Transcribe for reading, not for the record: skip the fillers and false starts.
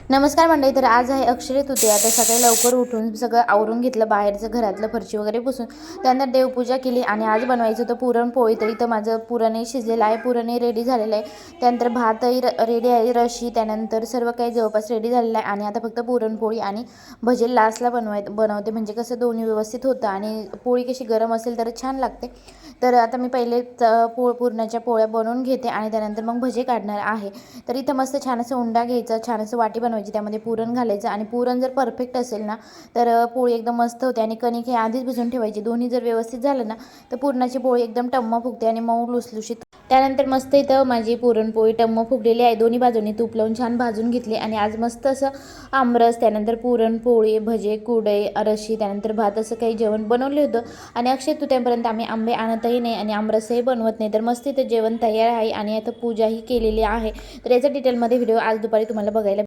नमस्कार मंडळी. तर आज आहे अक्षय तृतीया. तर सकाळी लवकर उठून सगळं आवरून घेतलं, बाहेरचं घरातलं फरशी वगैरे पुसून त्यानंतर देवपूजा केली आणि आज बनावायचं होतं पुरणपोळी. तर इथं माझं पुरणही शिजलेलं आहे, पुरणही रेडी झालेलं आहे, त्यानंतर भातही रेडी आहे, रशी त्यानंतर सर्व काही जवळपास रेडी झालेलं आहे. आणि आता फक्त पुरणपोळी आणि भजे लास्टला बनवते, म्हणजे कसं दोन्ही व्यवस्थित होतं आणि पोळी कशी गरम असेल तर छान लागते. तर आता मी पहिले पुरणाच्या पोळ्या बनवून घेते आणि त्यानंतर मग भजे काढणार आहे. तर इथं मस्त छान असं उंडा घ्यायचा, छान असं वाटी बनवायची, त्यामध्ये पुरण घालायचं आणि पुरण जर परफेक्ट असेल ना तर पोळी एकदम मस्त होते. आणि कणिक हे आधीच भिजवून ठेवायची, दोन्ही जर व्यवस्थित झालं ना तर पुरणाची पोळी एकदम टम्म फुगते आणि मऊ लुसलुशीत. त्यानंतर मस्त इथं माझी पुरणपोळी टम्म फुगलेली आहे, दोन्ही बाजूनी तूप लावून छान भाजून घेतली. आणि आज मस्त असं आमरस, त्यानंतर पुरणपोळी, भजे, कुरडई, रशी, त्यानंतर भात असं काही जेवण बनवलं होतं. आणि अक्षय तृतीयेपर्यंत आम्ही आंबे आणतही नाही आणि आमरसही बनवत नाही. तर मस्त इथं जेवण तयार आहे आणि आता पूजाही केलेली आहे. तर याचा डिटेलमध्ये व्हिडिओ आज दुपारी तुम्हाला बघायला